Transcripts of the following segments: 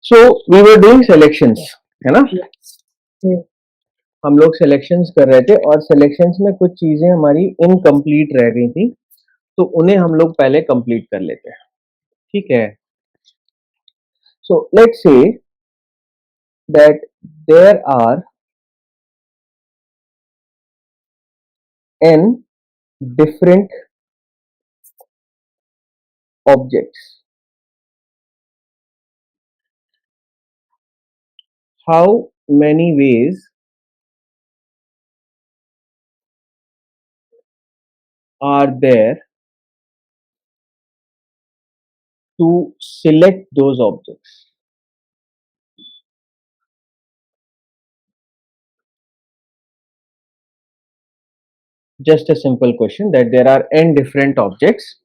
So we were doing selections, है ना? हम्म, हम लोग सिलेक्शंस कर रहे थे और सिलेक्शंस में कुछ चीजें हमारी इनकम्प्लीट रह गई थी, तो उन्हें हम लोग पहले कंप्लीट कर लेते हैं, ठीक है? So let's say that there are n different objects. How many ways are there to select those objects? Just a simple question that there are n different objects.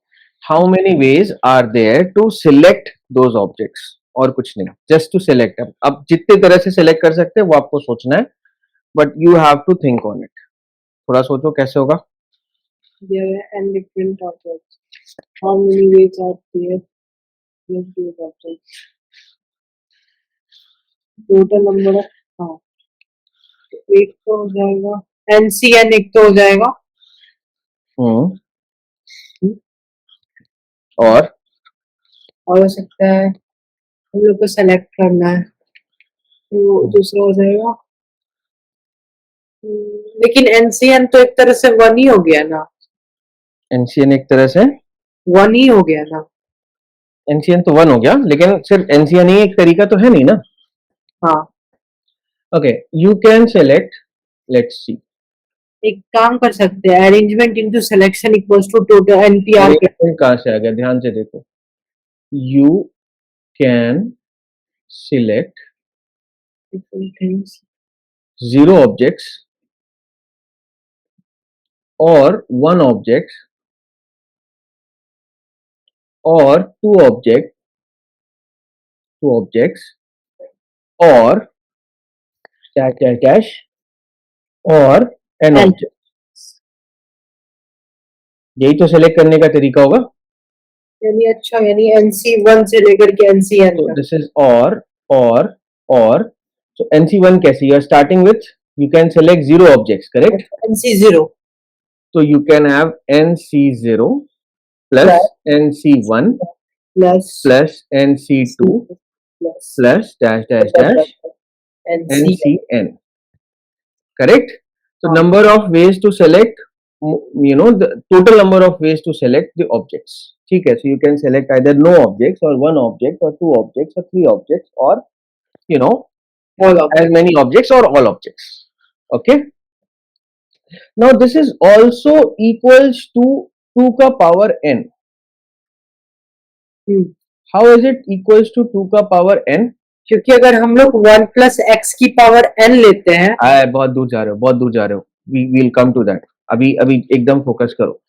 How many ways are there to select those objects? और कुछ नहीं, just to select. अब जितने तरह से select कर सकते हैं वो आपको सोचना है, but you have to think on it. थोड़ा सोचो कैसे होगा? there are n different objects. How many ways are there to select those objects? Total number of, हाँ, एक तो हो जाएगा NCN, एक तो हो जाएगा और हो सकता है हम लोग को सेलेक्ट करना है तो दूसरा हो जाएगा। लेकिन NCN तो एक तरह से वन ही हो गया ना, NCN एक तरह से वन ही हो गया ना। NCN तो वन हो गया, लेकिन सिर्फ NCN ही एक तरीका तो है नहीं ना। हाँ, Okay, you can select. Let's see. एक काम कर सकते हैं, arrangement into selection equals to total NPR। Arrangement कहाँ से आ गया? ध्यान से देखो. You can select zero objects or one object or two objects or dash और an object. यही तो सेलेक्ट करने का तरीका होगा. यानी अच्छा, यानी NC1 से लेकर के NCN So तक। this is or. So NC1 कैसे? You are starting with, you can select zero objects, correct? NC0 So you can have NC0 plus NC1 plus NC2 plus dash NCN. Correct? So number of ways to select, the total number of ways to select the objects. Okay, so you can select either no objects or one object or two objects or three objects or as many objects or all objects. Okay. Now this is also equals to 2 का power n. How is it equals to 2 का power n? क्योंकि अगर हम लोग 1 plus x की power n लेते हैं, बहुत दूर जा रहे हो. We will come to that. अभी एकदम फोकस करो.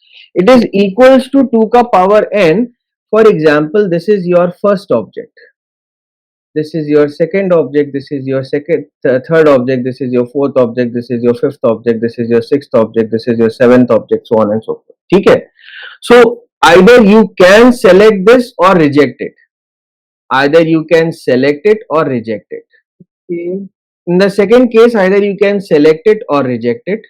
It is equals to 2 का power n. For example, this is your first object. This is your second object. This is your third object. This is your fourth object. This is your fifth object. This is your sixth object. This is your seventh object. So on and so forth. ठीक है? So either you can select this or reject it. Either you can select it or reject it. In the second case, either you can select it or reject it,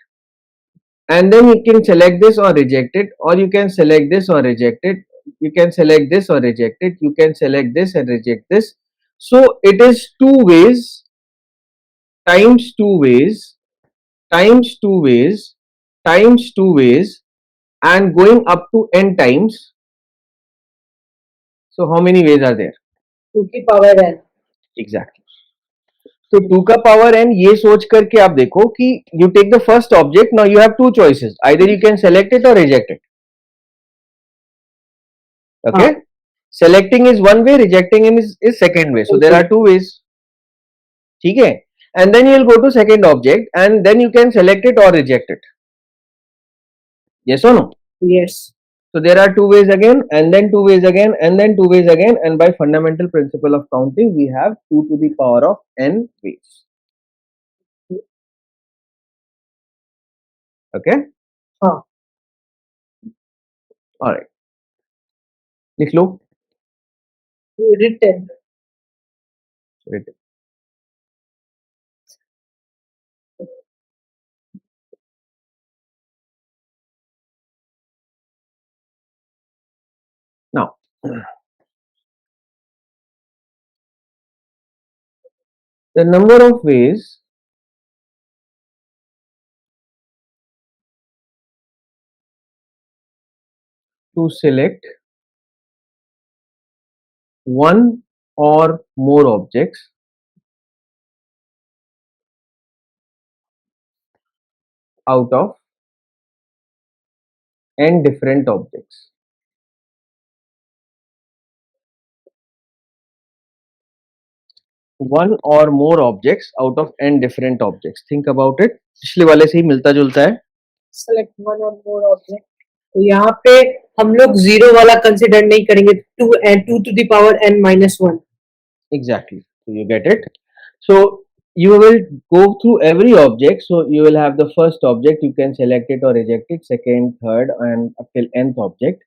and then you can select this or reject it, or you can select this or reject it. You can select this or reject it. You can select this and reject this. So it is two ways times two ways times two ways times two ways and going up to n times. So how many ways are there? 2 की power n। Exactly. तो 2 का power n ये सोच करके आप देखो कि you take the first object. Now you have two choices. Either you can select it or reject it. Okay. Selecting is one way, rejecting is second way. So there are two ways. ठीक है. And then you will go to second object and then you can select it or reject it. Yes or no? Yes. So there are two ways again, and then two ways again, and then two ways again, and by fundamental principle of counting, we have 2 to the power of n ways. Okay? Alright. लिख लो. Written. written. Now, the number of ways to select one or more objects out of n different objects. One or more objects out of n different objects. Think about it. पिछले वाले से ही मिलता जुलता है. Select one or more object. तो यहाँ पे हम लोग जीरो वाला कंसिडर नहीं करेंगे. 2 to the power n minus 1. Exactly. So you get it. So you will go through every object. So you will have the first object. You can select it or reject it. Second, third, and up till nth object.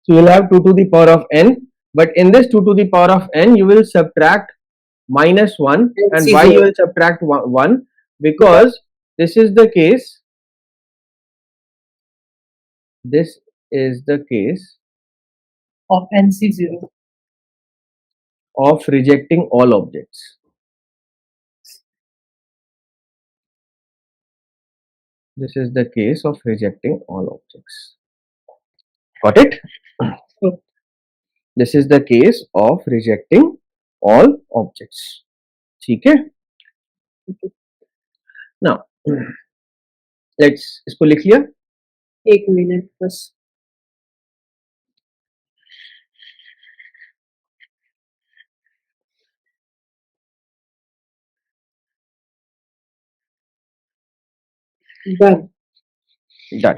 So you will have 2 to the power of n. But in this 2 to the power of n, you will subtract minus 1. And why you will subtract 1? Because this is the case. This is the case of NC0 of rejecting all objects. This is the case of rejecting all objects. Got it? This is the case of rejecting all objects. ठीक है? Now, let's इसको लिख लिया. एक minute बस. Done. Done.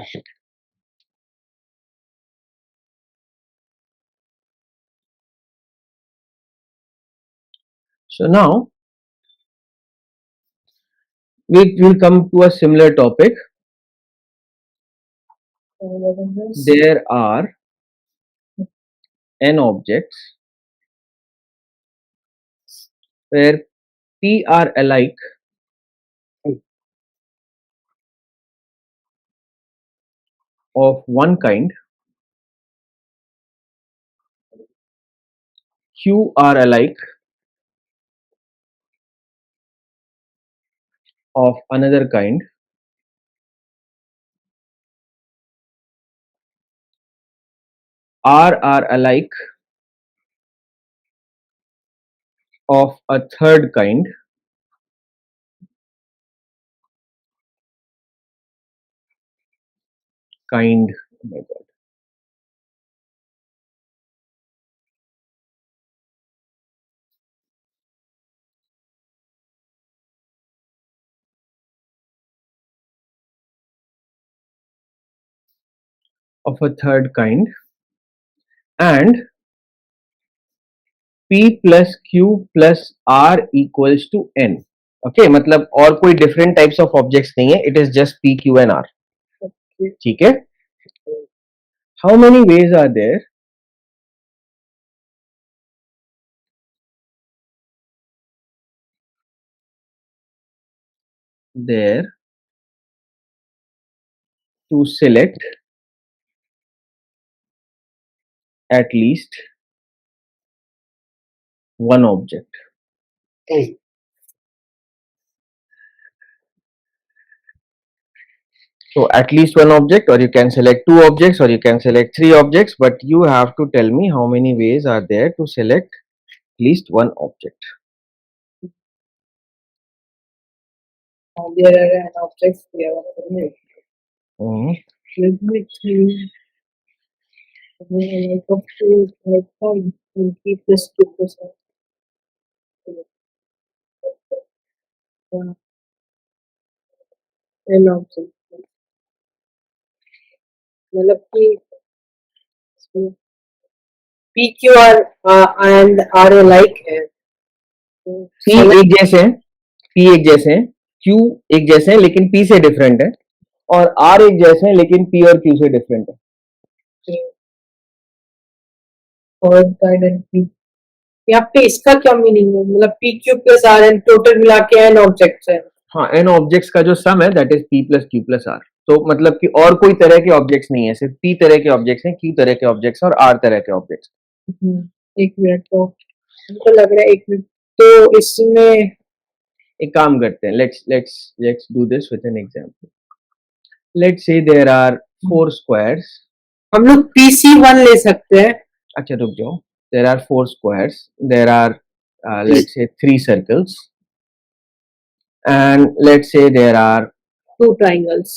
So now we will come to a similar topic. There are n objects where p are alike of one kind, q are alike of another kind, r are alike of a third kind, oh my god, of a third kind, and p plus q plus r equals to n. Okay, मतलब और कोई different types of objects नहीं है. It is just p, q and r. ठीक है? How many ways are there? There to select at least one object. So at least one object, or you can select two objects, or you can select three objects, but you have to tell me how many ways are there to select at least one object. There are an objects here. Let me think. I hope to make time and keep this 2%. An object. मतलब कि P, Q and R alike है. P एक जैसे हैं, P एक जैसे हैं, Q एक जैसे हैं लेकिन P से डिफरेंट है, और R एक जैसे हैं लेकिन P और Q से डिफरेंट है. Third kind and P. यहाँ पे इसका क्या मीनिंग है, मतलब P Q plus R N total मिला के एन ऑब्जेक्ट्स है। हाँ, एन ऑब्जेक्ट्स का जो सम है that is P plus Q plus R. तो मतलब कि और कोई तरह के ऑब्जेक्ट्स नहीं है, सिर्फ पी तरह के ऑब्जेक्ट्स हैं, क्यू तरह के ऑब्जेक्ट्स और आर तरह के ऑब्जेक्ट्स। एक मिनट, तो हमको लग रहा है, एक मिनट, तो इसमें एक काम करते हैं, let's do this with an example. Let's say there are 4 squares. हम लोग PC1 ले सकते हैं। अच्छा रुक जाओ। There are 4 squares, there are let's say 3 circles, and let's say there are 2 triangles.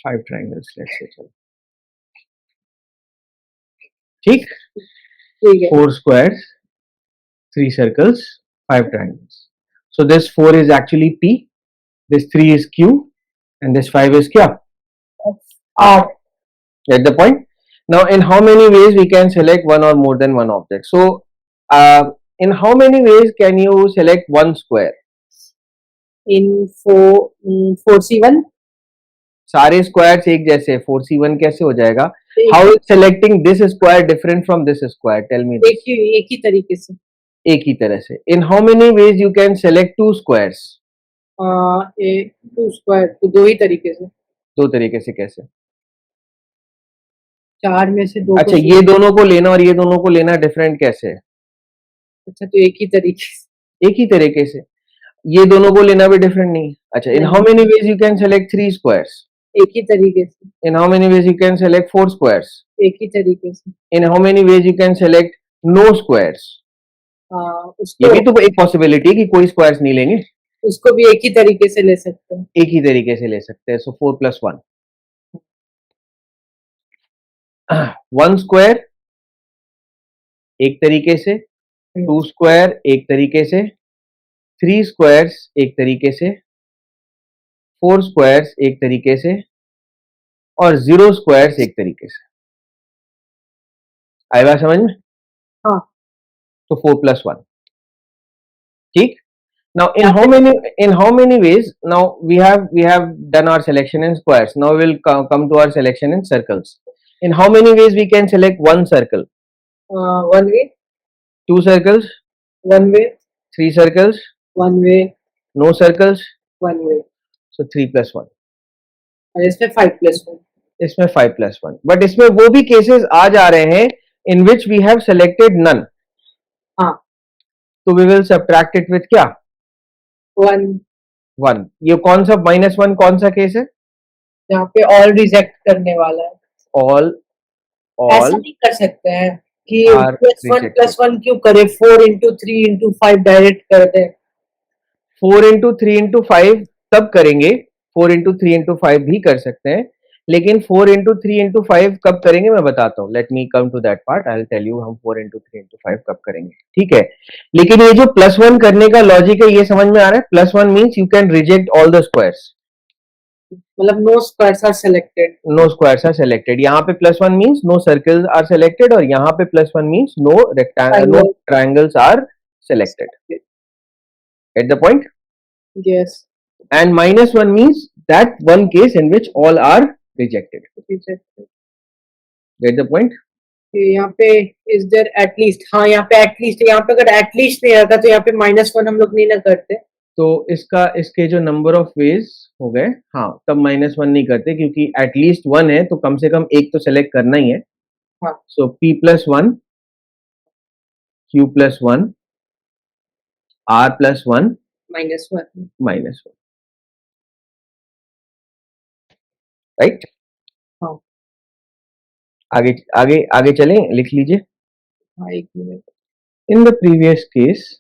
5 triangles, let's say. चलो ठीक, ठीक है। 4 squares, 3 circles, 5 triangles. So this 4 is actually P, this 3 is Q, and this 5 is क्या? R. Get the point? Now in how many ways we can select one or more than one object? So in how many ways can you select one square? In 4C1. सारे squares एक जैसे, 4C1 कैसे हो जाएगा? How is selecting this square different from this square? Tell me this. एक ही तरीके से। एक ही तरह से। In how many ways you can select 2 squares? 2 square तो 2 ही तरीके से। 2 तरीके से कैसे? 4 में से 2 अच्छा, ये दोनों को लेना और ये दोनों को लेना डिफरेंट कैसे है? अच्छा, तो एक ही तरीके से। एक ही तरीके से। ये दोनों को लेना भी डिफरेंट नहीं। अच्छा, in how many ways you can select 3 squares? एक ही तरीके से। In how many ways you can select 4 squares? एक ही तरीके से। In how many ways you can select no squares? ये भी तो एक पॉसिबिलिटी है कि कोई स्क्वायर्स नहीं लेंगे। उसको भी एक ही तरीके से ले सकते हैं। एक ही तरीके से ले सकते हैं। सो 4 + 1 1 स्क्वायर एक तरीके से, 2 स्क्वायर एक तरीके से, 3 स्क्वायर्स एक तरीके से, 4 स्क्वायर्स एक तरीके से और 0 स्क्वायर्स एक तरीके से। आई बात समझ में? हाँ। तो 4 + 1 ठीक। Now in how many ways now we have done our selection in squares. Now we will come to our selection in circles. In how many ways we can select one circle? 1 way, 2 circles, 1 way, 3 circles, 1 way, no circles. 1 way। So 3 + 1. और इसमें 5 + 1। इसमें 5 + 1. But इसमें वो भी cases आ जा रहे हैं in which we have selected none. हाँ। तो we will subtract it with क्या? 1। 1. ये कौन सा -1 कौन सा केस है? यहाँ पे ऑल रिजेक्ट करने वाला है। All ऐसा नहीं कर सकते हैं कि are +1 rejected. +1 क्यों करे, 4 × 3 × 5 डायरेक्ट कर दे। 4 × 3 × 5 तब करेंगे, 4 × 3 × 5 भी कर सकते हैं, लेकिन 4 × 3 × 5 कब करेंगे मैं बताता हूँ। Let me come to that part, I will tell you हम 4 × 3 × 5 कब करेंगे, ठीक है। लेकिन ये जो +1 करने का लॉजिक है ये समझ में आ रहा है? +1 means you can reject all the squares, मतलब no squares are selected. No squares are selected. यहाँ पे +1 means no circles are selected और यहाँ पे +1 means no triangles are selected. Get the point? Yes. And -1 means that one case in which all are rejected. Get the point? यहाँ पे is there at least, हाँ यहाँ पे एटलीस्ट, यहाँ पे अगर एटलीस्ट नहीं आता तो यहाँ पे -1 हम लोग नहीं ना करते। तो इसके जो नंबर ऑफ वेज हो गए, हाँ तब -1 नहीं करते क्योंकि एटलीस्ट 1 है तो कम से कम एक तो सेलेक्ट करना ही है। हाँ। सो P + 1, Q + 1, R + 1, -1, राइट? हाँ। आगे आगे आगे चलें, लिख लीजिए। हाँ, एक minute. In the previous case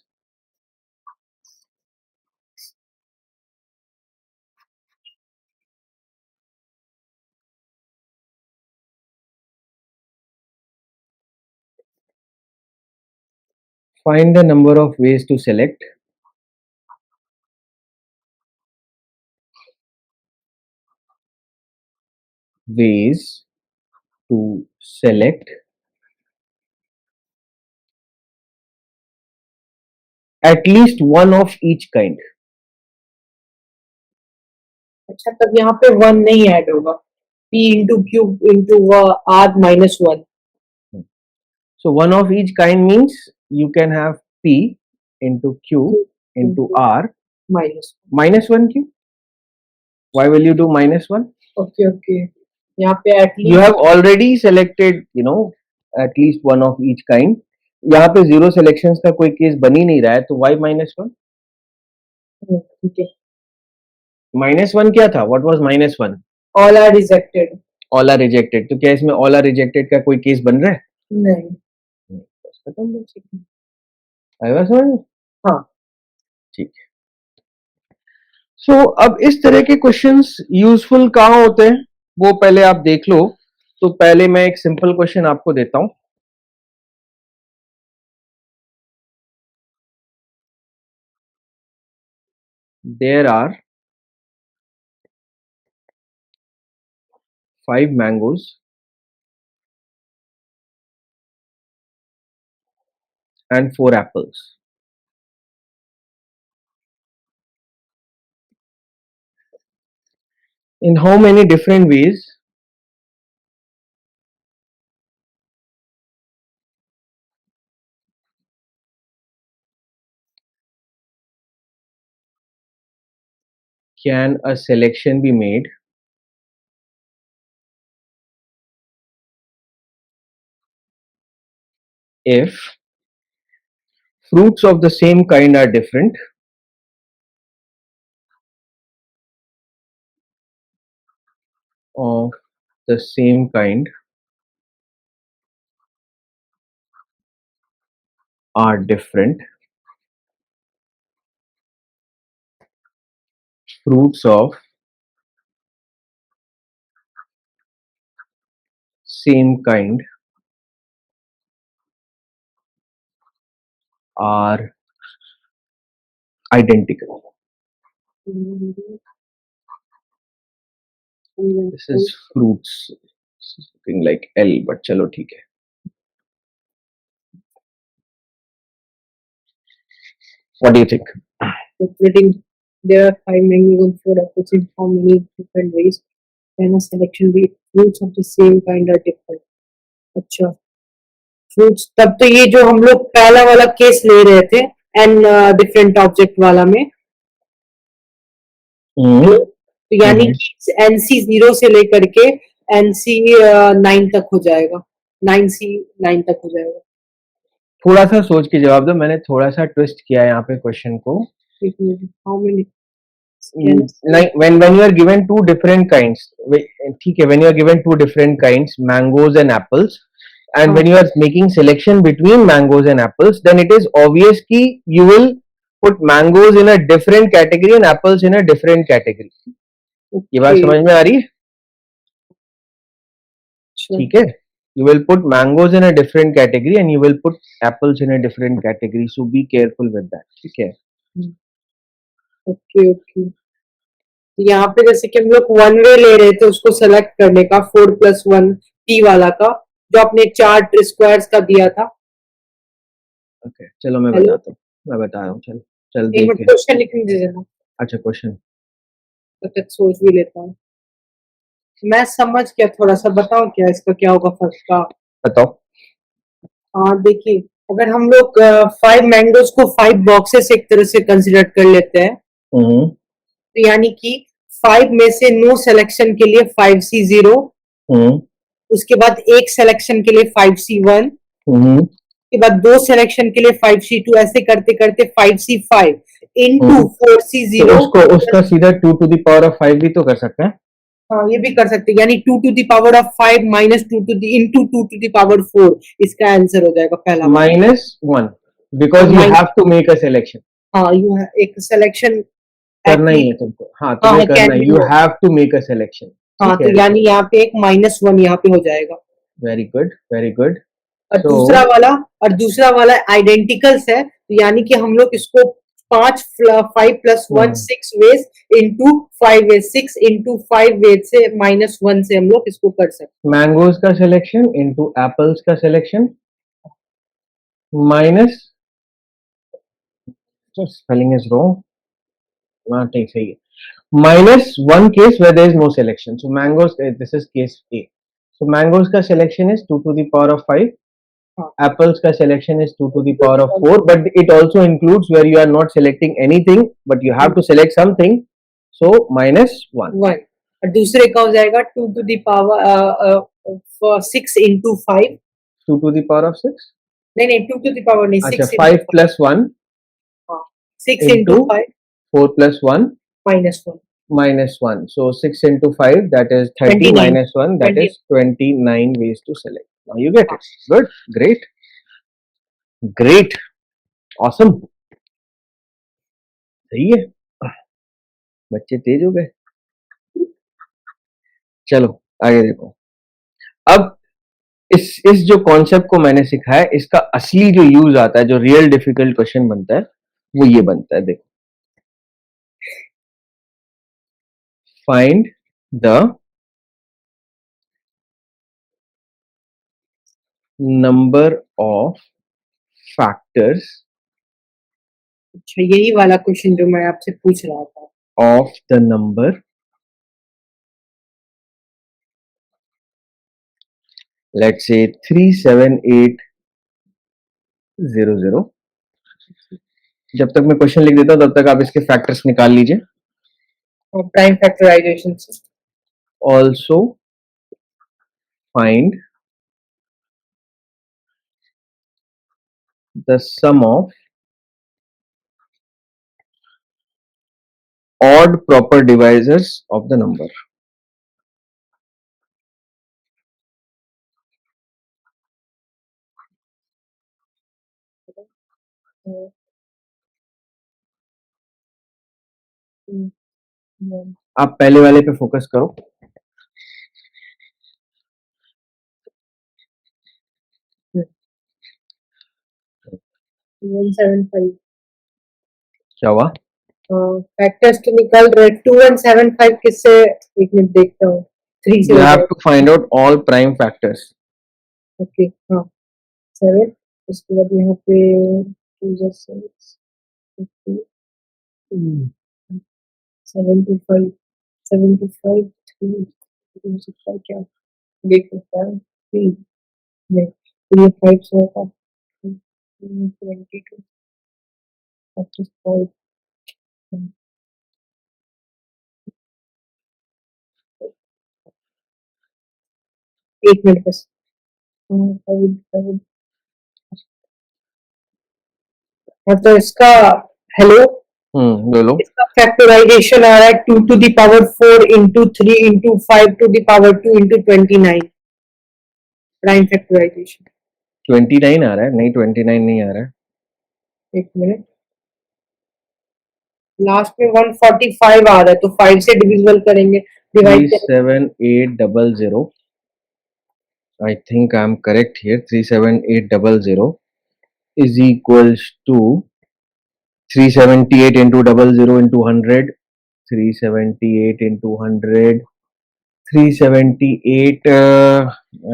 find the number of ways to select at least one of each kind. अच्छा, तब यहाँ पे 1 नहीं ऐड होगा। P × Q × R -1। So one of each kind means you can have P into Q into R minus minus 1 Q. Why will you do minus 1? Okay okay यहाँ पे You at least have already selected, at least one of each kind. यहाँ पे zero selections का कोई case बन ही नहीं रहा है, तो why minus 1? ठीक है minus 1 क्या था? What was minus 1? All are rejected All are rejected. तो क्या इसमें all are rejected का कोई केस बन रहा है? नहीं बस खत्म, बस आएगा समझ में? हाँ ठीक है। सो अब इस तरह के क्वेश्चंस यूजफुल कहाँ होते हैं वो पहले आप देख लो। तो पहले मैं एक सिंपल क्वेश्चन आपको देता हूं। There are 5 mangoes and 4 apples. In how many different ways can a selection be made if fruits of the same kind are different of the same kind are different fruits of same kind are identical. This is fruits. This is looking like L, but chalo theek hai. What do you think? calculating there are 5 mangoes and 4 apples in how many different ways can a selection be fruits of the same kind are different अच्छा fruits तब तो ये जो हम लोग पहला वाला case ले रहे थे एंड डिफरेंट ऑब्जेक्ट वाला में तो यानी कि एनसी 0 से लेकर के एनसी 9 तक हो जाएगा 9C 9 तक हो जाएगा थोड़ा सा सोच के जवाब दो। मैंने थोड़ा सा ट्विस्ट किया है यहाँ पे क्वेश्चन को। How many when you are given two different kinds, ठीक है, when you are given two different kinds, mangoes and apples, and when you are making selection between mangoes and apples, then it is obvious कि you will put mangoes in a different category and apples in a different category. ये बात समझ में आ रही है? ठीक है, you will put mangoes in a different category and you will put apples in a different category, so be careful with that. ठीक है, ओके ओके यहाँ पे जैसे कि हम लोग वन वे ले रहे थे उसको सेलेक्ट करने का 4+1 टी वाला का जो आपने चार्ट स्क्वायर्स का दिया था। ओके चलो मैं बताता हूँ, मैं बता रहा हूँ। चल चल एक देख क्वेश्चन लिख दीजिए ना। अच्छा क्वेश्चन तब तक सोच भी लेता हूँ। मैं समझ गया, थोड़ा सा बताओ क्या इसका क्या होगा फर्स्ट का। बताओ। हाँ देखिए, अगर हम लोग 5 मैंगोज को 5 बॉक्सेस एक तरह से कंसिडर कर लेते हैं तो यानी कि 5 में से नो सिलेक्शन के लिए 5C0, उसके बाद एक सिलेक्शन के लिए 5C1, उसके बाद 2 सिलेक्शन के लिए 5C2, ऐसे करते करते 5C5 into 4C0। तो उसका सीधा 2 to the power of 5 भी तो कर सकते हैं। हाँ ये भी कर सकते हैं, यानी 2 to the power of 5 minus 2 to the into 2 to the power 4 इसका आंसर हो जाएगा पहला -1 because you have to make a selection। हाँ यू एक सिलेक्शन करना ही है तुमको। हाँ तुम्हें करना है, you have to make a selection। हाँ तो यानी यहाँ पे एक -1 यहाँ पे हो जाएगा। Very good very good. और दूसरा वाला आइडेंटिकल्स है, तो यानी कि हम लोग इसको 5 + 1 6 ways into 5 ways 6 into 5 ways से -1 से हम लोग इसको कर सकते हैं। मैंगोज का सिलेक्शन into एप्पल्स का selection minus, spelling is wrong, हाँ ठीक सही है, -1 case where there is no selection. So mangoes, this is case A. So mangoes का selection is 2 to the power of 5 Apples का selection is 2 to the power of 4, but it also includes where you are not selecting anything, but you have to select something, so minus 1. 1 और दूसरे का हो जाएगा 2 to the power 6 into 5 2 to the power of 6? नहीं 2 to the power नहीं अच्छा 6 5 plus 1 6 into into 5 4 plus 1 minus 1 minus 1. So 6 into 5, that is 30, 29. minus 1, that 20. is 29 ways to select. Now you get it. Good. Great. Great. Awesome. सही है, बच्चे तेज हो गए. चलो आगे देखो. अब इस जो कॉन्सेप्ट को मैंने सिखाया, इसका असली जो यूज आता है, जो रियल डिफिकल्ट क्वेश्चन बनता है, वो ये बनता है. देखो, find the number of factors अच्छा यही वाला क्वेश्चन जो मैं आपसे पूछ रहा था of the number, let's say 37800. जब तक मैं क्वेश्चन लिख देता हूं तब तक आप इसके फैक्टर्स निकाल लीजिए. और प्राइम फैक्टराइजेशन से also find the sum of odd proper divisors of the number. आप पहले वाले पे फोकस करो. 175 क्या हुआ? फैक्टर्स तो निकल रहे 2175 किससे एक मिनट देखता हूँ 3 से You have to find out all prime factors. Okay हाँ 7 उसके बाद यहाँ पे 2 6 75 75 3 क्या देख सकता है 3 नहीं तो ये 5 से होगा 22 45 एक मिनट बस तो इसका हेलो बोलो. इसका फैक्टराइजेशन आ रहा है 2 to the power 4 into 3 into 5 to the power 2 into 29 prime factorisation 29 आ रहा है? नहीं 29 नहीं आ रहा है. एक मिनट लास्ट में 145 आ रहा है तो 5 से डिविजिबल करेंगे divide 37800. I think I am correct here. 37800 is equals to 378 into 00 into 100. 378 into 100. 378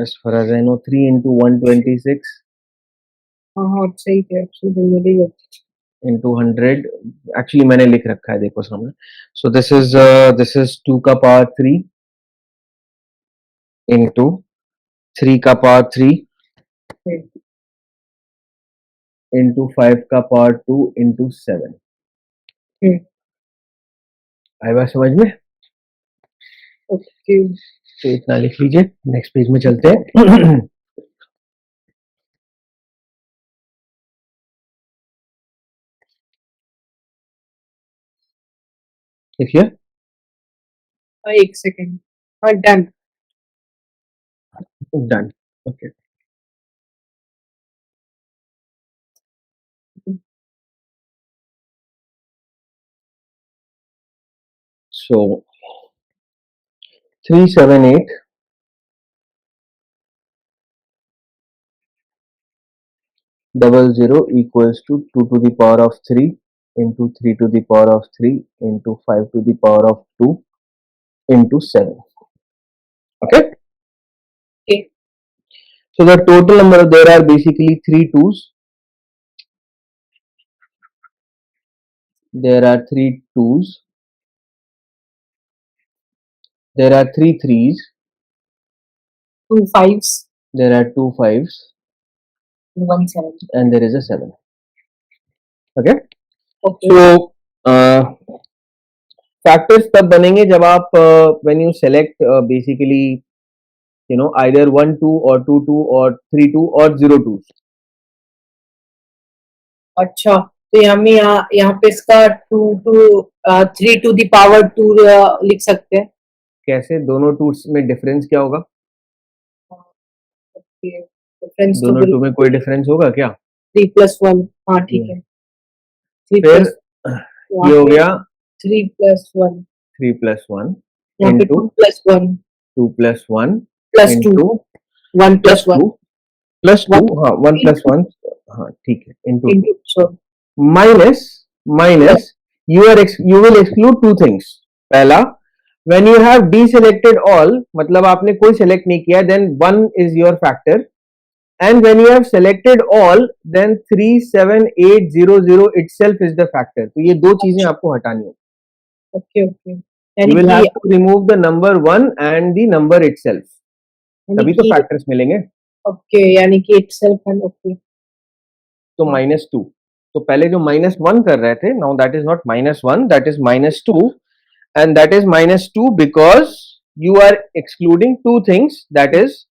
as far as I know 3 into 126 हाँ सही है एक्चुअली into 100. Actually मैंने लिख रखा है, देखो सामने. So this is 2 का power 3 into 3 का power 3 into 5 का power 2 into 7. आएगा समझ में? ओके तो इतना लिख लीजिए. नेक्स्ट पेज में चलते हैं. देखिए, एक सेकेंड हाँ done done. Okay. So 378 00 equals to 2 to the power of 3 into 3 to the power of 3 into 5 to the power of 2 into 7. Okay. Okay. So the total number, there are basically 3 2s. There are 3 2s. There are 3 3s. 2 5s There are 2 5s. 17. and there is a 7. Okay, Okay. so factors तब बनेंगे जब आप when you select basically either 1 2 or 2 2 or 3 2 or 0 2. अच्छा, तो यहाँ पे इसका 3 to the power 2 लिख सकते हैं. कैसे? दोनों टूस में डिफरेंस क्या होगा? Okay. डिफरेंस तो दोनों टू में कोई डिफरेंस होगा क्या? 3 plus 1. हाँ ठीक है. 3 फिर plus ये हो गया 3 plus 1. 3 plus 1 यहाँ पे into 2 plus 1 2 plus 1 plus 2. into 1 plus 1 plus 2 One. हाँ 1 plus 1 हाँ ठीक है into 2 into so minus you will exclude two things. पहला, when you have deselected all मतलब आपने कोई select नहीं किया then 1 is your factor, and when you have selected all then 37800 itself is the factor. तो ये दो चीजें आपको हटानी होगी. okay okay. You will have to remove the number 1 and the number itself. तभी तो factors मिलेंगे. okay यानी कि itself and okay. तो -2. तो पहले जो -1 कर रहे थे, now that is not -1, that is -2, and that is -2 because you are excluding two things. That is,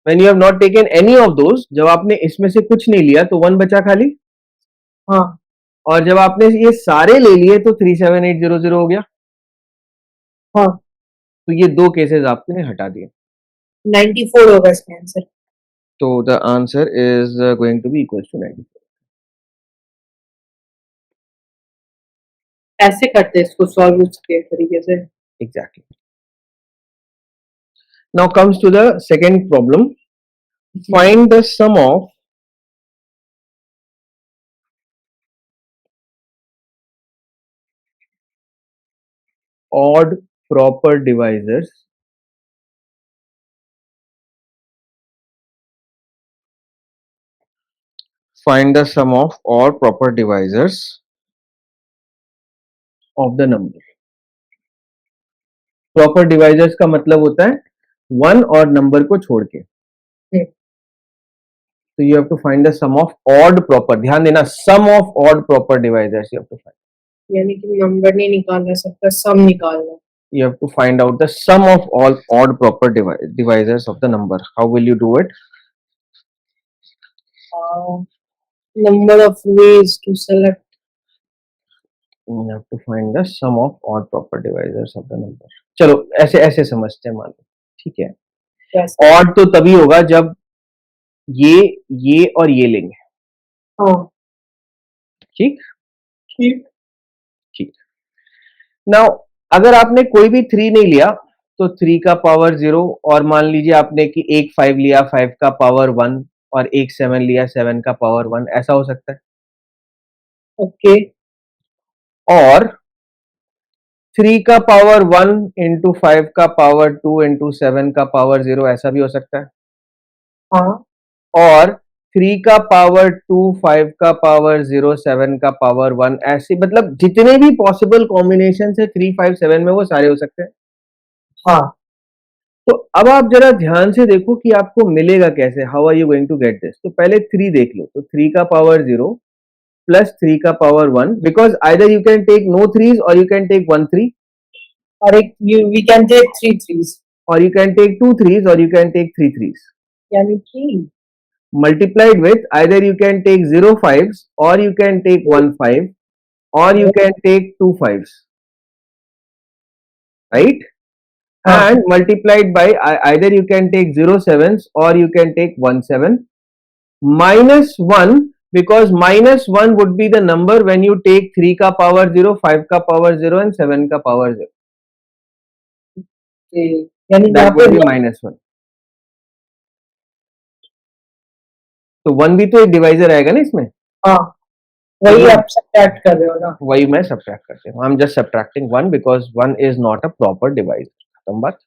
when you have not taken any of those, जब आपने इसमें से कुछ नहीं लिया तो 1 बचा खाली. हाँ. और जब आपने ये सारे ले लिए तो 37800 हो गया. हाँ. तो ये दो केसेस आपने हटा दिए. 94 होगा इसका आंसर. तो the answer is going to be equal to 94. ऐसे करते हैं इसको सॉल्व उसके तरीके से. Exactly. Now comes to the second problem. Find the sum of odd proper divisors of the number. Proper divisors का मतलब होता है 1 और नंबर को छोड़ के. So you have to find the sum of odd proper. ध्यान देना, sum of odd proper divisors you have to find. यानी कि नंबर नहीं निकालना, सबका सम निकालना. You have to find out the sum of all odd proper divisors of the number. How will you do it? Number of ways to select. You have to find the sum of odd proper divisors of the number. चलो ऐसे ऐसे समझते हैं, मान लो. ठीक है. Odd तो तभी होगा जब ये और ये लेंगे. हाँ. ठीक. Now अगर आपने कोई भी 3 नहीं लिया तो 3 का पावर 0, और मान लीजिए आपने कि एक 5 लिया, 5 का पावर 1, और एक 7 लिया, 7 का पावर 1, ऐसा हो सकता है. ओके. और 3 का पावर 1 इंटू 5 का पावर 2 इंटू 7 का पावर 0, ऐसा भी हो सकता है. हाँ. और 3 का पावर 2, 5 का पावर 0, 7 का पावर 1, ऐसे मतलब जितने भी पॉसिबल कॉम्बिनेशन है 3, 5, 7 में वो सारे हो सकते हैं. हाँ. तो अब आप जरा ध्यान से देखो कि आपको मिलेगा कैसे. How are you going to get this? तो पहले 3 देख लो. तो 3 का पावर 0 प्लस 3 का power 1, because either you can take no 3s और यू कैन टेक 1 3, और एक वी कैन टेक 3 3s, और यू कैन टेक 2 3s और यू कैन टेक 3 3s. यानी कि multiplied with either you can take 0 5s or you can take 1 5 or you can take 2 5s, right? And multiplied by either you can take 0 7s or you can take 1 7, minus 1, because minus 1 would be the number when you take 3 ka power 0, 5 ka power 0 and 7 ka power 0. That would be minus 1. तो 1 भी तो एक divisor आएगा ना इसमें. हाँ, वही आप सब्ट्रैक्ट कर रहे हो ना. वही मैं सब्ट्रैक्ट करते हूँ. I am just subtracting 1 because 1 is not a proper divisor. खत्म बात.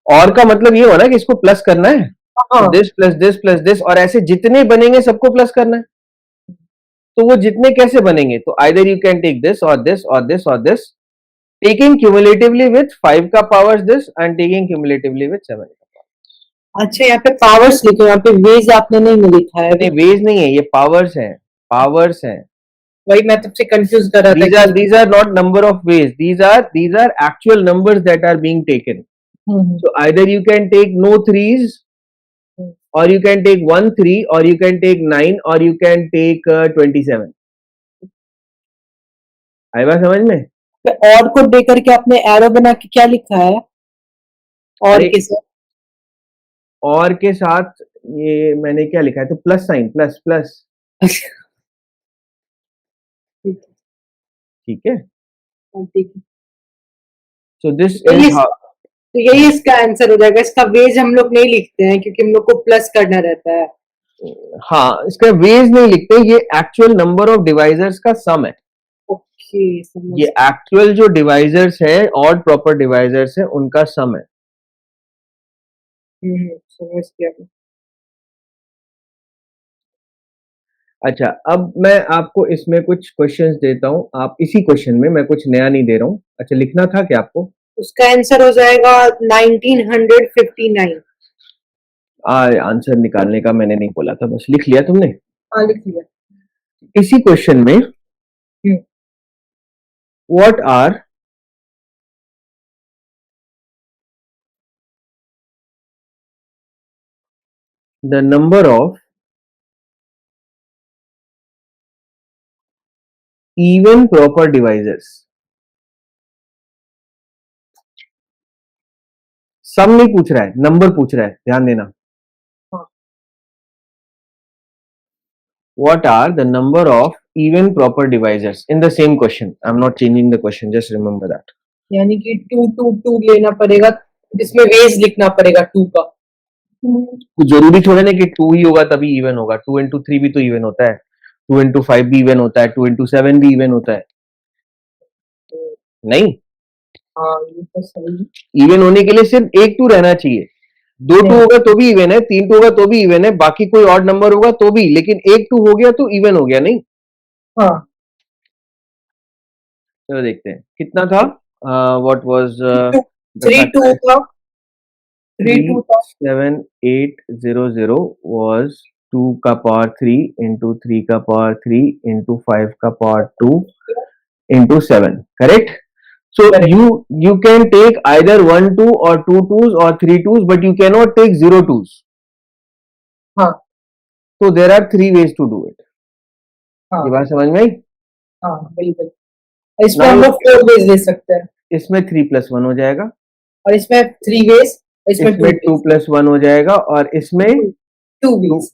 और का मतलब ये हो ना कि इसको प्लस करना है. This plus this plus this, और ऐसे जितने बनेंगे सबको प्लस करना है. तो वो जितने कैसे बनेंगे? तो either you can take this और दिस और दिस और दिस, टेकिंग क्यूमुलेटिवली विथ 5 का power this and taking cumulatively with 7 का पावर. अच्छा, यहाँ पे पावर्स लिखे, यहाँ पे वेज आपने नहीं लिखा है नहीं, अभी। वेज नहीं है, ये पावर्स हैं, पावर्स हैं। वही मैं तुमसे कंफ्यूज कर रहा था कि These are not number of ways. These are actual numbers that are being taken. Hmm, So either you can take no threes, hmm, or you can take 1 3, or you can take 9, or you can take 27. आई बात समझ में? और को दे करके आपने arrow बना के क्या लिखा है और अरे, के साथ? और के साथ ये मैंने क्या लिखा है, तो प्लस साइन, प्लस प्लस। ठीक ठीक है, है, ठीक है। सो दिस तो इज ये हाउ। तो यही इसका आंसर हो जाएगा। इसका वेज हम लोग नहीं लिखते हैं क्योंकि हम लोग को प्लस करना रहता है। हाँ, इसका वेज नहीं लिखते, ये एक्चुअल नंबर ऑफ डिवाइजर्स का सम है। ओके, समझ ये एक्चुअल जो डिवाइजर्स है, ऑड प्रॉपर डिवाइजर्स है, उनका सम है। समझ गया मैं। अच्छा, अब मैं आपको इसमें कुछ क्वेश्चंस देता हूं, आप इसी क्वेश्चन में, मैं कुछ नया नहीं दे रहा हूं। अच्छा, लिखना था क्या आपको? उसका आंसर हो जाएगा 1959। आंसर निकालने का मैंने नहीं बोला था, बस लिख लिया तुमने। हाँ, लिख लिया। इसी क्वेश्चन में hmm, what are the number of even proper divisors? Sum नहीं पूछ रहा है, नंबर पूछ रहा है, ध्यान देना। हाँ, What are the number of even proper divisors in the same question? I'm not changing the question, just remember that. यानी कि 2 2 2 लेना पड़ेगा। इसमें वेज लिखना पड़ेगा 2 का। तो जरूरी थोड़ा ना कि 2 ही होगा तभी इवन होगा, 2 into 3 भी तो इवन होता है, 2 into 5 भी इवन होता है, 2 into 7 भी इवन होता है। नहीं, हाँ, ये तो सही है। इवन होने के लिए सिर्फ एक 2 रहना चाहिए। 2 2 होगा तो भी इवन है, 3 2 होगा तो भी इवन है, बाकी कोई ऑड नंबर होगा तो भी, लेकिन एक 2 हो गया तो इवन हो गया। नहीं, हाँ, चलो देखते हैं कितना था। What was the 3 2 factor? था। 3 2 था। 37800 was 2 का पावर 3 into 3 का पावर 3 into 5 का power 2 into 7, correct? So Correct. you can take either 1 2 or 2 2s or 3 2s, but you cannot take 0 2s. हाँ, So there are 3 ways to do it. हाँ, ये बात समझ में आई? हाँ, बिल्कुल। इसमें Now हम लोग 4 वेज ले सकते हैं इसमें 3 plus 1 हो जाएगा, और इसमें 3 वेज, इसमें 2 इसमें 2 plus 1 हो जाएगा, और इसमें 2 वेज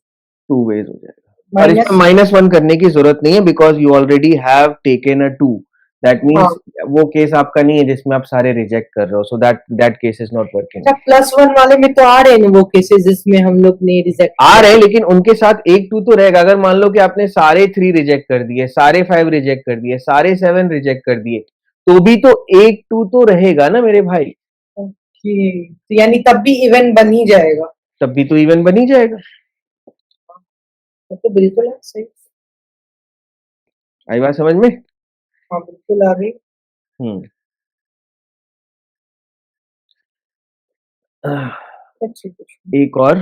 2 ways हो जाएगा। और इसमें माइनस। -1 करने की जरूरत नहीं है, because you already have taken a 2। That हाँ, मीन्स वो केस आपका नहीं है जिसमें आप सारे रिजेक्ट कर रहे हो, so that case is not working. अच्छा, +1 वाले में तो आ रहे हैं ना वो केसेस जिसमें हम लोग ने रिजेक्ट आ किया। रहे हैं, लेकिन उनके साथ एक 2 तो रहेगा। अगर मान लो कि आपने सारे 3 रिजेक्ट कर दिए, सारे 5 रिजेक्ट कर दिए, सारे 7 रिजेक्ट कर दिए, तो भी तो एक 2 तो रहेगा ना मेरे भाई, ओके, तो यानी तब भी इवन बन ही जाएगा। तब भी तो इवन बन ही जाएगा। तो बिल्कुल है सही। आई बात समझ में? हाँ, बिल्कुल आ गई। हम्म अच्छी क्वेश्चन। एक और,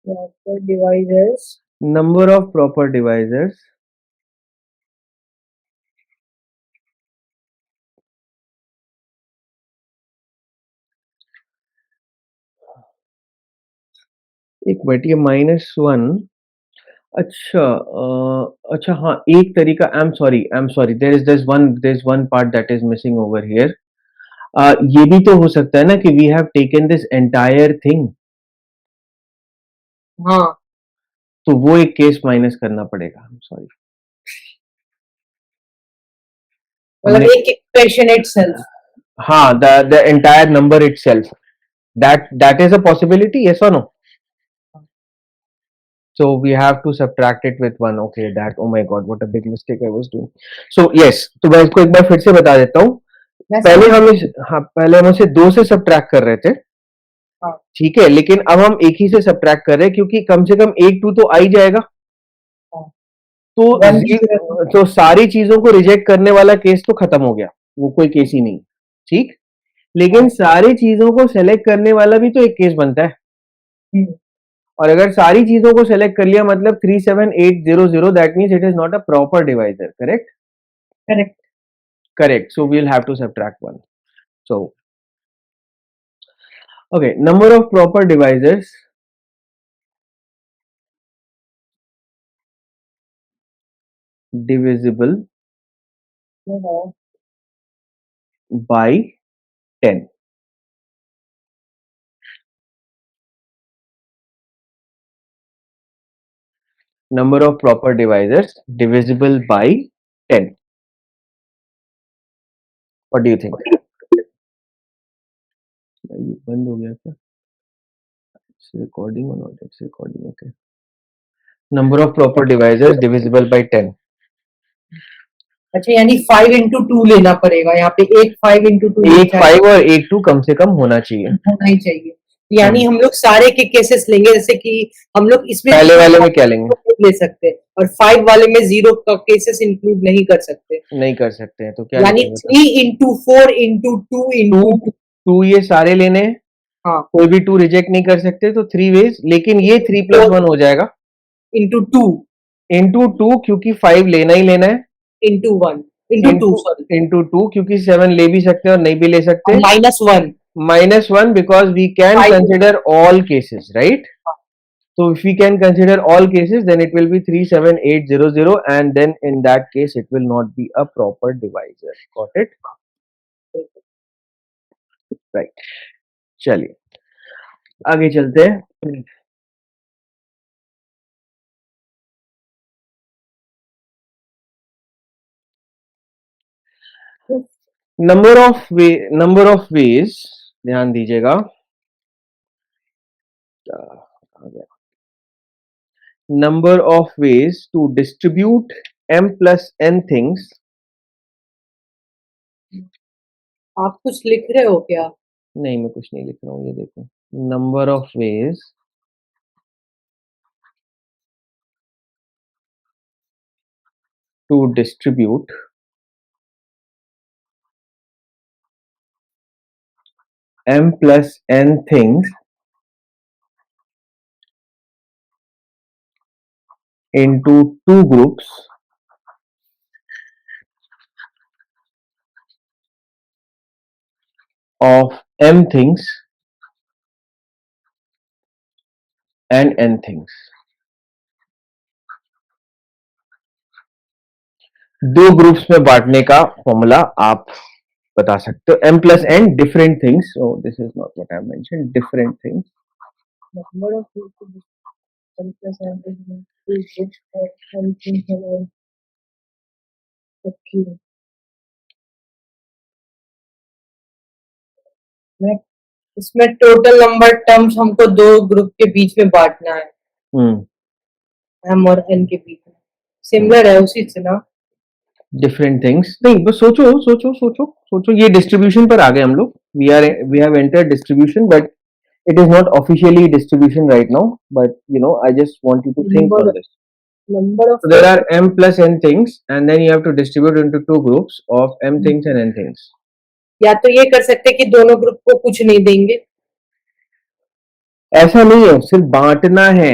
proper divisors. Number of proper divisors एक मिनट, ये -1। अच्छा, अच्छा हाँ, एक तरीका, I am sorry, there is one part that is missing over here. ये भी तो हो सकता है ना कि we have taken this entire thing, हाँ, तो वो एक केस माइनस करना पड़ेगा। आई एम सॉरी, मतलब हमने, एक एक्सप्रेशन इटसेल्फ। हाँ, the entire number itself, that is a possibility, yes और no? So we have to subtract it with 1. Okay, that, oh my god, what a big mistake I was doing. So yes, तो मैं इसको एक बार फिर से बता देता हूँ। पहले हम इसे 2 से सब्ट्रैक्ट कर रहे थे, हाँ, ठीक है, लेकिन अब हम एक ही से सब्ट्रैक्ट कर रहे हैं क्योंकि कम से कम एक 2 तो आ ही जाएगा। हाँ, तो 1 की जगह तो सारी चीजों को रिजेक्ट करने वाला केस तो खत्म हो गया, वो कोई केस ही नहीं, ठीक। लेकिन सारी चीजों को सेलेक्ट करने वाला भी तो एक केस बनता है, हम्म, और अगर सारी चीजों को सेलेक्ट कर लिया मतलब 37800, that means it is not a proper divisor. Correct? Correct. Correct. So we'll have to subtract one. So, okay, number of proper divisors divisible by 10. Number of proper divisors divisible by 10. What do you think? ये बंद हो गया क्या? It's recording or not? It's recording. Okay. Number of proper divisors divisible by 10. अच्छा, यानी 5 into 2 लेना पड़ेगा यहाँ पे. एक 5 into 2 एक 5 और एक 2 कम से कम होना चाहिए. होना ही चाहिए. यानी हम लोग सारे के केसेस लेंगे, जैसे कि हम लोग इसमें पहले वाले में क्या लेंगे? ले सकते हैं, और 5 वाले में 0 का केसेस इंक्लूड नहीं कर सकते. नहीं कर सकते हैं तो क्या यानी लिखेंगे? 3 into 4 into 2 into 2 ये सारे लेने हैं. हाँ, कोई भी 2 रिजेक्ट नहीं कर सकते तो 3 वेज. लेकिन ये 3 + 1 हो जाएगा into 2 into 2, क्योंकि 5 लेना ही लेना है. into 1 into 2, sorry, into 2, क्योंकि 7 ले भी सकते हैं और नहीं भी ले सकते. -1. -1 because we can Five. consider all cases, right? So if we can consider all cases, then it will be 37800, and then in that case it will not be a proper divisor. Got it? Right. चलिए आगे चलते हैं. Number of veg ध्यान दीजिएगा. Number of ways to distribute m plus n things. आप कुछ लिख रहे हो क्या? नहीं, मैं कुछ नहीं लिख रहा हूँ. ये देखो, number of ways to distribute m plus n things into 2 groups of m things and n things. दो ग्रुप्स में बांटने का फॉर्मूला आप बता सकते हो. m plus n different things. So this is not what I mentioned. Different things. Number of people m plus n is 2 groups of m things and okay. इसमें total number terms हमको दो group के बीच में बांटना है, m और n के बीच में. सिमिलर है उसी से ना. डिफरेंट थिंग्स नहीं, बस सोचो. ये डिस्ट्रीब्यूशन पर आ गए हम लोग. We have entered distribution, but it is not officially distribution right now, but I just want you to think on this. Number of So there are m plus n things, and then you have to distribute into 2 groups of m things and n things. या तो ये कर सकते हैं कि दोनों group को कुछ नहीं देंगे. ऐसा नहीं है, सिर्फ बांटना है.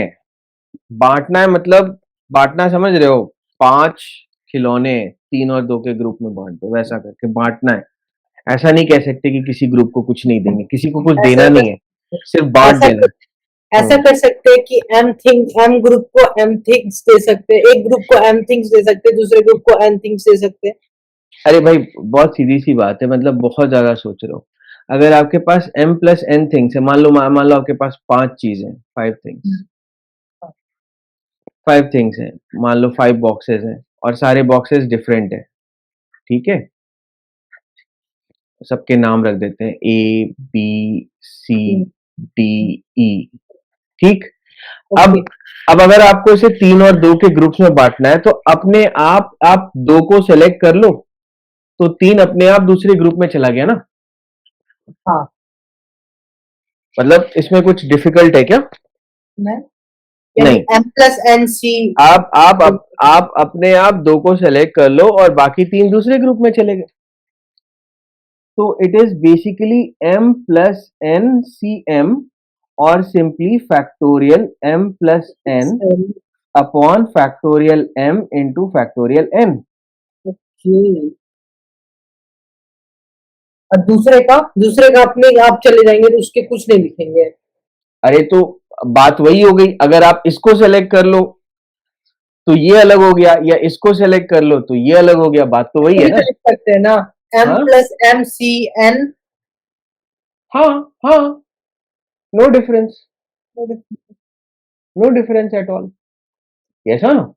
बांटना है मतलब बांटना समझ रहे हो? 5 खिलौने 3 और 2 के ग्रुप में बांट दो, वैसा करके बांटना है. ऐसा नहीं कह सकते कि किसी ग्रुप को कुछ नहीं देंगे. किसी को कुछ देना नहीं है, सिर्फ बांट देना. ऐसा कर सकते हैं कि m ग्रुप को m थिंग्स दे सकते हैं, एक ग्रुप को m थिंग्स दे सकते हैं, दूसरे ग्रुप को n थिंग्स दे सकते हैं. अरे भाई बहुत सीधी सी बात है, मतलब बहुत ज्यादा सोच रहे हो. अगर आपके पास m plus n थिंग्स है, मान लो आपके पास 5 चीजें, 5 थिंग्स हैं, मान लो 5 बॉक्सेस हैं और सारे बॉक्सेस डिफरेंट है. ठीक है, सबके नाम रख देते हैं A B C D E. ठीक. अब अगर आपको इसे 3 और 2 के ग्रुप्स में बांटना है तो अपने आप 2 को सेलेक्ट कर लो, तो 3 अपने आप दूसरे ग्रुप में चला गया ना. हाँ. मतलब इसमें कुछ डिफिकल्ट है क्या? नहीं. m plus n c. आप अपने आप 2 को सेलेक्ट कर लो और बाकी 3 दूसरे ग्रुप में चले गए. तो it is basically m plus n cm or simply factorial m plus n upon factorial m into factorial n. Okay, और दूसरे का अपने आप चले जाएंगे तो उसके कुछ नहीं लिखेंगे। अरे तो बात वही हो गई, अगर आप इसको सेलेक्ट कर लो तो ये अलग हो गया, या इसको सेलेक्ट कर लो तो ये अलग हो गया, बात तो वही है तो ना। लिख सकते हैं ना, m हाँ प्लस एम सी एन। हाँ हाँ, no difference, no difference at all, yes हाँ।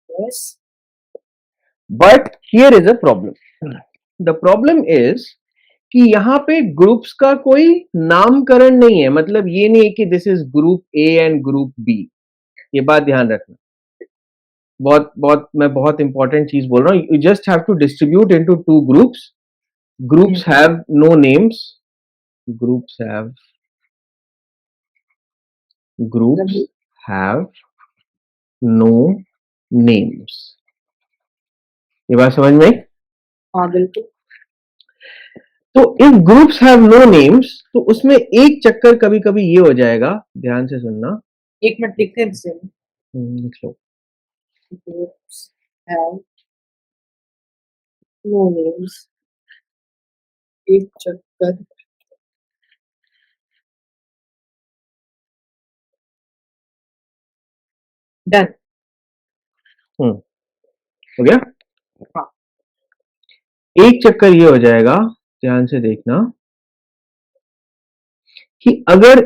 Yes, but here is a problem, the problem is कि यहाँ पे ग्रुप्स का कोई नामकरण नहीं है, मतलब ये नहीं है कि this is group A and group B, ये बात ध्यान रखना। मैं बहुत इंपॉर्टेंट चीज बोल रहा हूँ, you just have to distribute into two groups, groups have no names, groups have groups have no names, ये बात समझ में आई? हाँ बिल्कुल। तो if groups have no names तो उसमें एक चक्कर कभी कभी ये हो जाएगा, ध्यान से सुनना। एक मिनट लिखते हैं इसे। लिख लो। Groups have no names, एक चक्कर। डन। हो गया। हाँ। एक चक्कर ये हो जाएगा, ध्यान से देखना, कि अगर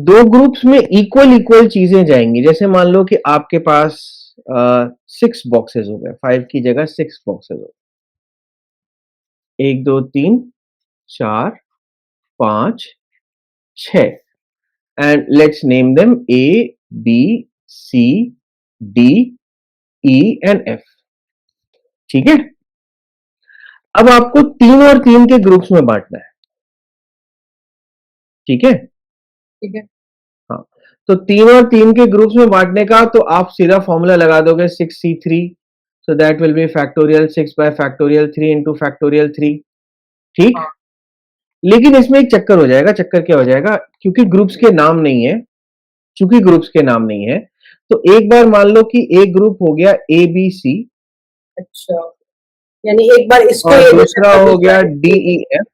दो ग्रुप्स में इक्वल इक्वल चीजें जाएंगी, जैसे मान लो कि आपके पास 6 बॉक्सेस हो गए, 5 की जगह 6 बॉक्सेस हो गए, 1 2 3 4 5 6, and let's name them A B C D E and F, ठीक है। अब आपको 3 और 3 के ग्रुप्स में बांटना है, ठीक है। ठीक है। हाँ, तो 3 और 3 के ग्रुप्स में बांटने का तो आप सीधा फॉर्मूला लगा दोगे 6c3, so that will be factorial 6 bye factorial 3 into factorial 3, ठीक। हाँ। लेकिन इसमें एक चक्कर हो जाएगा, चक्कर क्या हो जाएगा, क्योंकि ग्रुप्स के नाम नहीं है, चूंकि ग्रुप्स के नाम नहीं है, तो एक बार मान लो कि एक ग्रुप हो गया ए बी सी, अच्छा, यानी एक बार इसको और ये दूसरा हो गया डी ई एफ,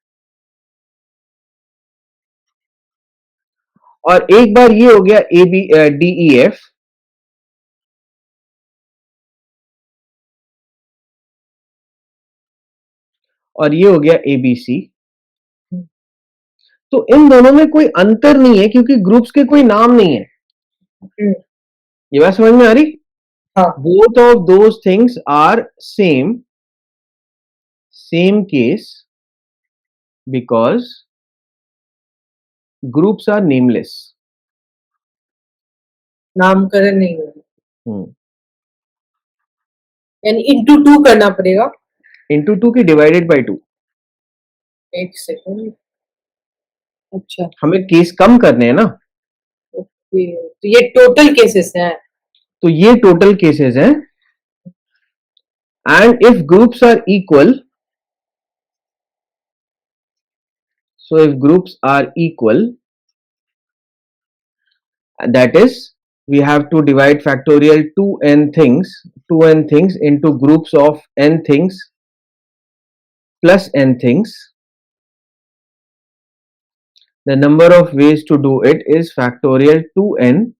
और एक बार ये हो गया A B D E F, और ये हो गया ए बी सी। तो इन दोनों में कोई अंतर नहीं है क्योंकि ग्रुप्स के कोई नाम नहीं है, ये बात समझ में आ रही? हाँ। Both of those things are same case because groups are nameless, नामकरण नहीं होगा, यानी इंटू 2 करना पड़ेगा। इंटू 2 की डिवाइडेड बाई 2। एक सेकंड, अच्छा हमें केस कम करने हैं ना, ओके, तो ये टोटल केसेस हैं। तो ये टोटल केसेस हैं, and if groups are equal, so if groups are equal, that is we have to divide factorial 2n things into groups of n things plus n things. The number of ways to do it is factorial 2n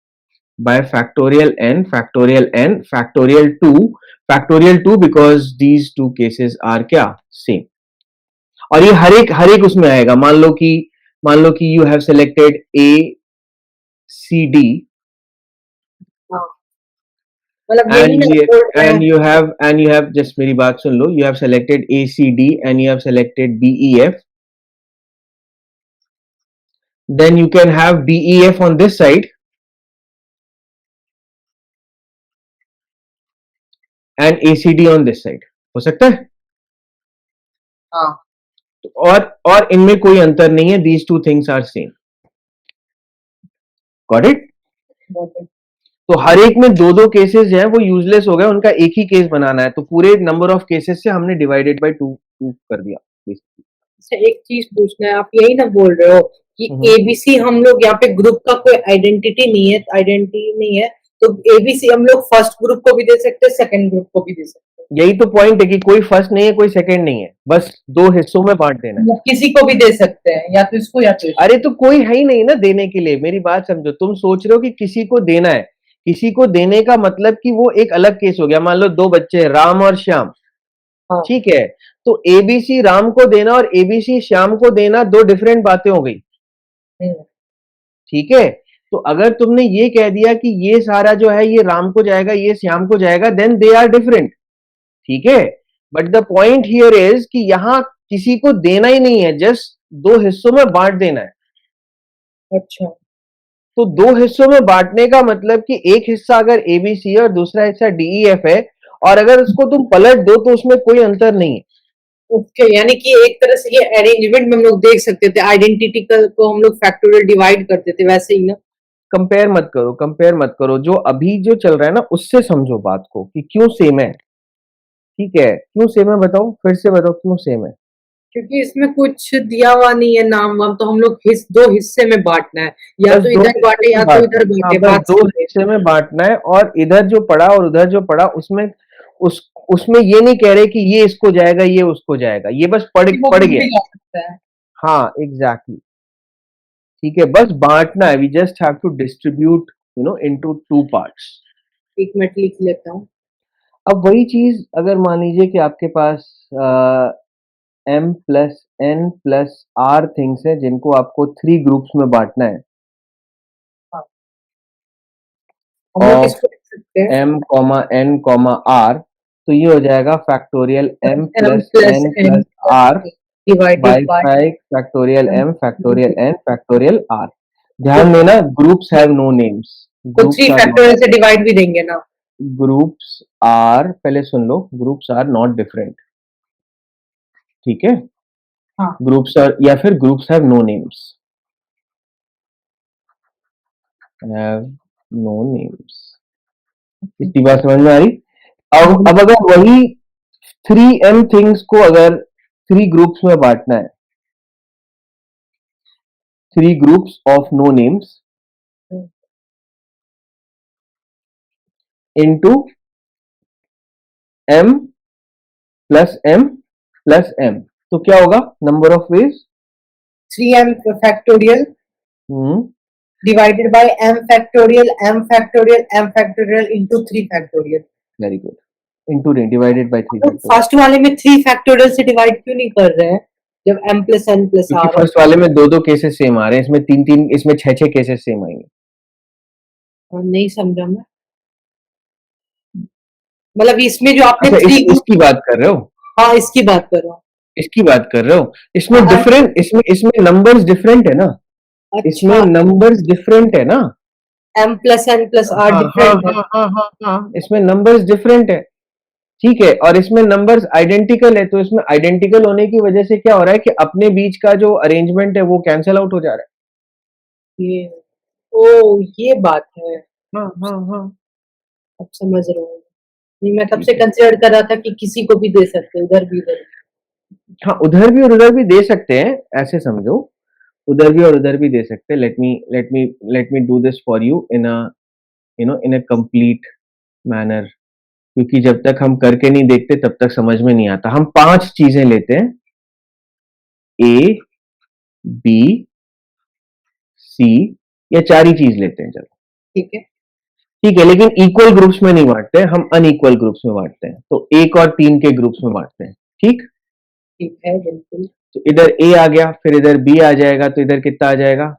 by factorial n factorial n factorial 2 because these two cases are क्या same. और ये हर एक उसमें आएगा, मान लो कि you have selected A C D, and you have just मेरी बात सुन लो, you have selected A C D and you have selected B E F, then you can have B E F on this side and A C D on this side, हो सकता है? हाँ। और इनमें कोई अंतर नहीं है, these two things are same, got it? तो हर एक में दो दो केसेस हैं, वो यूजलेस हो गए, उनका एक ही केस बनाना है, तो पूरे नंबर ऑफ केसेस से हमने डिवाइडेड बाय 2 कर दिया। अच्छा एक चीज पूछना है, आप यही ना बोल रहे हो कि एबीसी हम लोग यहाँ पे ग्रुप का कोई आइडेंटिटी नहीं है, तो एबीसी हम लोग फर्स्ट ग्रुप को भी दे सकते हैं, सेकंड ग्रुप को भी दे सकते हैं। यही तो पॉइंट है कि कोई फर्स्ट नहीं है, कोई सेकंड नहीं है, बस दो हिस्सों में बांट देना है। वो किसी को भी दे सकते हैं, या तो इसको या तो इसको। अरे तो कोई है ही नहीं ना देने के लिए, मेरी बात समझो। तुम सोच रहे हो कि किसी को देना है, किसी को देने का मतलब कि वो एक अलग केस हो गया। मान लो दो बच्चे हैं, राम और श्याम, हाँ। ठीक है, तो एबीसी राम को देना और एबीसी श्याम को देना दो डिफरेंट बातें हो गई, ठीक है। तो अगर तुमने ये कह दिया कि ये सारा जो है ये राम को जाएगा, ये श्याम को जाएगा, देन दे आर डिफरेंट, ठीक है। But the point here is कि यहां किसी को देना ही नहीं है, जस्ट दो हिस्सों में बांट देना है। अच्छा। तो दो हिस्सों में बांटने का मतलब कि एक हिस्सा अगर एबीसी है और दूसरा हिस्सा डीईएफ है, और अगर उसको तुम पलट दो तो उसमें कोई अंतर नहीं है। ओके, यानी कि एक तरह से ये अरेंजमेंट में हम लोग देख सकते थे, आइडेंटिटी को हम लोग फैक्टोरियल डिवाइड करते थे, वैसे ही ना। कंपेयर मत करो, कंपेयर मत करो, जो अभी जो चल रहा है ना उससे समझो बात को कि क्यों सेम है, ठीक है। क्यों सेम है बताओ, फिर से बताओ क्यों सेम है। क्योंकि इसमें कुछ दिया हुआ नहीं है नाम वाम, तो हम लोग दो हिस्से में बांटना है, या बस तो दो इधर हिस्से बांटे में या तो बांटना इधर है, हाँ बांटे, बस बात दो सही है। हिस्से में बांटना है, और इधर जो पड़ा और उधर जो पड़ा उसमें उस उसमें ये नहीं कह रहे कि ये इसको जाएगा ये उसको जाएगा, ये बस कि वो पड़ कुछ गया। भी ला सकता है। हाँ एग्जैक्टली, ठीक है, बस बांटना है। We just have to distribute into two parts. एक मिनट लिख लेता हूँ। अब वही चीज अगर मान लीजिए कि आपके पास m+n+r थिंग्स है जिनको आपको थ्री ग्रुप्स में बांटना है, हाँ, हम लोग ऑफ इसको लिख सकते हैं m, n, r, तो ये हो जाएगा factorial m m plus plus n n plus r divided by by factorial m factorial n factorial r। तो ध्यान देना, groups have no names, three groups are not, factorial से डिवाइड भी देंगे ना। ग्रुप्स आर, पहले सुन लो, ग्रुप्स आर नॉट डिफरेंट, ठीक है। हाँ। ग्रुप्स आर, या फिर groups have no names, have no names. इतनी बात समझ में आ रही। अब अगर वही 3m थिंग्स को अगर थ्री ग्रुप्स में बांटना है, three groups of no names into m plus m, तो क्या होगा number of ways. 3m factorial divided by m factorial into 3 factorial. Very good, into नहीं, डिवाइडेड बाय थ्री तो फैक्टोरियल। फर्स्ट वाले में 3 फैक्टोरियल से डिवाइड क्यों नहीं कर रहे हैं, जब m प्लस n प्लस क्योंकि r है। फर्स्ट वाले में दो दो केसेस सेम आ रहे हैं, इसमें तीन तीन, इसमें छह छह केसेस सेम आएंगे। नहीं समझा मैं, मतलब इसमें जो आपने अच्छा थ्री ग्रुप। इसकी बात कर रहे हो, हाँ, इसकी बात कर रहा हूँ। इसकी बात कर रहे हो। इसमें हाँ, डिफरेंट, इसमें नंबर्स डिफरेंट है ना, इसमें अच्छा, नंबर्स डिफरेंट है ना। m plus n plus r हाँ हाँ डिफरेंट है। हाँ हाँ हाँ हाँ, इसमें नंबर्स डिफरेंट है, ठीक है, और इसमें नंबर्स आइडेंटिकल है। तो इसमें आइडेंटिकल होने की वजह से क्या हो रहा है कि अपने बीच का जो अरेंजमेंट है वो कैंसिल आउट हो जा रहा ये ओ ये बात है। है। हाँ हाँ हाँ, अब समझ रहा हूँ। नहीं, मैं तब ठीक से है। कंसिडर कर रहा था कि किसी को भी दे सकते, उधर भी उधर भी। हाँ उधर भी और उधर भी दे सकते हैं, ऐसे समझो, उधर भी और उधर भी दे सकते हैं। Let me do this for you in a in a complete manner, क्योंकि जब तक हम करके नहीं देखते तब तक समझ में नहीं आता। हम पांच चीजें लेते हैं, ए बी सी, या चार ही चीज लेते हैं, चलो ठीक है। ठीक है, लेकिन इक्वल ग्रुप्स में नहीं बांटते, हम अनइक्वल ग्रुप्स में बांटते हैं। तो एक और तीन के ग्रुप्स में बांटते हैं, ठीक। ठीक है, बिल्कुल। तो इधर ए आ गया, फिर इधर बी आ जाएगा, तो इधर कितना आ जाएगा,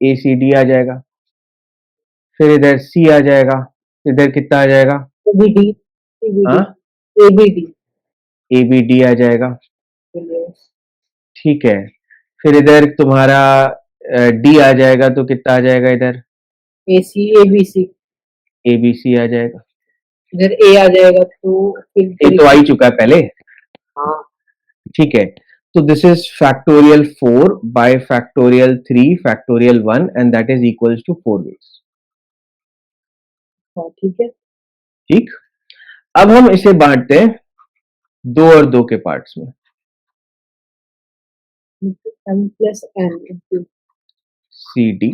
ए सी डी आ जाएगा। फिर इधर सी आ जाएगा, इधर कितना आ जाएगा, एबीडी एबीडी हाँ एबीडी। ए बी डी आ जाएगा, चलिए। ठीक है। फिर इधर तुम्हारा डी आ जाएगा, तो कितना आ जाएगा इधर, AC ABC. A B C आ जाएगा। इधर ए आ जाएगा, तो ए फिर तो आ ही चुका है पहले, हाँ। ठीक है। तो this is factorial 4 by factorial 3 factorial 1 and that is equals to 4 ways, हाँ, ठीक है। ठीक। अब हम इसे बांटते हैं दो और दो के पार्ट्स में। m plus n into C D.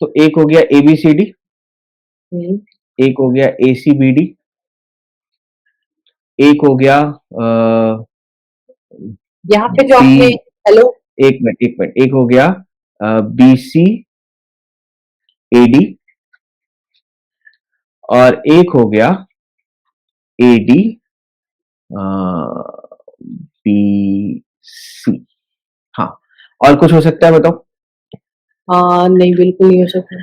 तो एक हो गया ए बी सी डी, हम्म, एक हो गया ए सी बी डी, एक हो गया यहाँ पे जो आपने बी, हेलो एक मिनट, एक हो गया बी सी ए डी, और एक हो गया ए डी बी सी। हाँ, और कुछ हो सकता है बताओ? नहीं बिल्कुल नहीं हो सकता।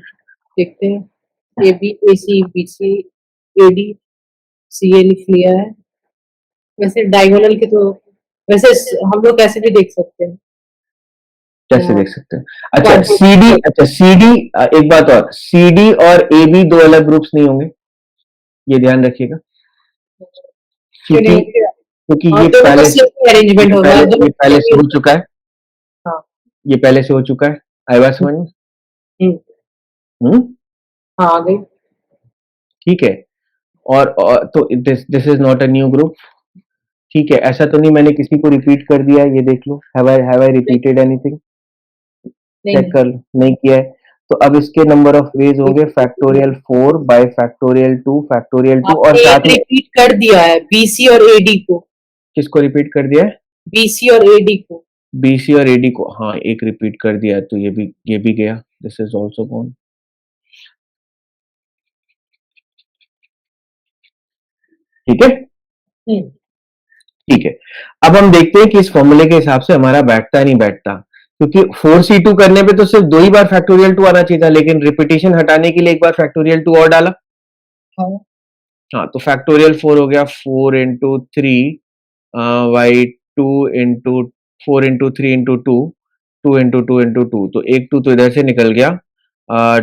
देखते हैं A B A C B C A D C A लिख लिया है। वैसे डायगोनल के तो वैसे हम लोग कैसे भी देख सकते हैं। कैसे देख सकते हैं? अच्छा क्वाड्रेटिक सी डी, अच्छा सी डी, एक बात और, सी डी और ए बी दो अलग ग्रुप्स नहीं होंगे, ये ध्यान रखिएगा, क्यों क्योंकि नहीं? क्योंकि हाँ, दोनों का सेम अरेंजमेंट होगा, दोनों ये पहले से सेम। हो चुका है, हाँ। ये पहले से हो चुका है। आई बात समझ में? हम्म, हम्म, हाँ आ गई। ठीक है। और तो this is not a new group, ठीक है। ऐसा तो नहीं मैंने किसी को रिपीट कर दिया है, ये देख लो, हैव आई रिपीटेड एनीथिंग? नहीं चेक कर लो, नहीं किया है। तो अब इसके नंबर ऑफ वेज होंगे फैक्टोरियल 4 बाय फैक्टोरियल 2 फैक्टोरियल 2, और आपने साथ एक में रिपीट कर दिया है बीसी और एडी को। किसको रिपीट कर दिया है? बीसी और एडी को। बीसी और एडी को, हाँ एक रिपीट कर दिया है, तो ये भी गया, दिस इज ऑल्सो गॉन। ठीक है, हम्म, ठीक है। अब हम देखते हैं कि इस फॉर्मूले के हिसाब से हमारा बैठता नहीं बैठता, क्योंकि 4c2 करने पे तो सिर्फ दो ही बार फैक्टोरियल 2 आना चाहिए था, लेकिन रिपीटेशन हटाने के लिए एक बार फैक्टोरियल 2 और डाला। हाँ हाँ, तो फैक्टोरियल 4 हो गया 4 into 3 by 2 into 4 into 3 into 2, 2 into 2 into 2, तो एक 2 तो इधर से निकल गया,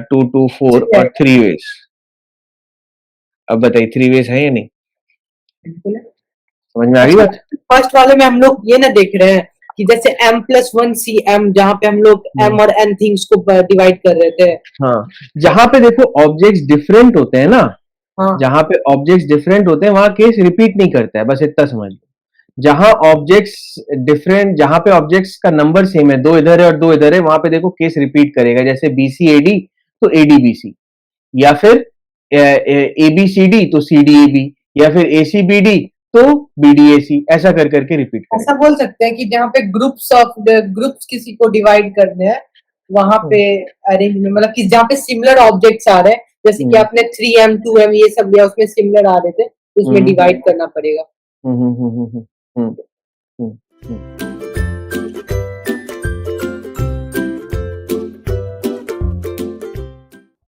2 2 4 चल और जाएगा, 3 वेज। अब बताइए 3 वेज है या नहीं? बिल्कुल है। समझ में आ गई अच्छा, बात? फर्स्ट वाले में हम लोग ये ना देख रहे हैं कि जैसे m plus one C M, जहाँ पे हम लोग m और n थिंग्स को डिवाइड कर रहे थे। हाँ, जहां पे देखो ऑब्जेक्ट्स डिफरेंट होते हैं ना, हाँ जहां पे ऑब्जेक्ट्स डिफरेंट होते हैं वहां केस रिपीट नहीं करता है, बस इतना समझ लो। जहां ऑब्जेक्ट्स डिफरेंट, जहां पे ऑब्जेक्ट्स का नंबर सेम है, दो इधर है और दो इधर है, वहां पे देखो केस रिपीट करेगा, जैसे बीसी एडी तो एडी बीसी, या फिर ए बी सी डी तो सी डी ए बी, या फिर ए सी बी डी तो बी डी ए सी, ऐसा कर करके रिपीट ऐसा करेगा। बोल सकते हैं कि जहाँ पे ग्रुप्स किसी को डिवाइड करने हैं, वहां पे अरेंज में मतलब कि जहाँ पे सिमिलर ऑब्जेक्ट्स आ रहे हैं, जैसे कि आपने 3m 2m ये सब लिया, उसमें सिमिलर आ रहे थे, तो उसमें डिवाइड करना पड़ेगा। हम्म हम्म हम्म हम्म हम्म हम्म हम्म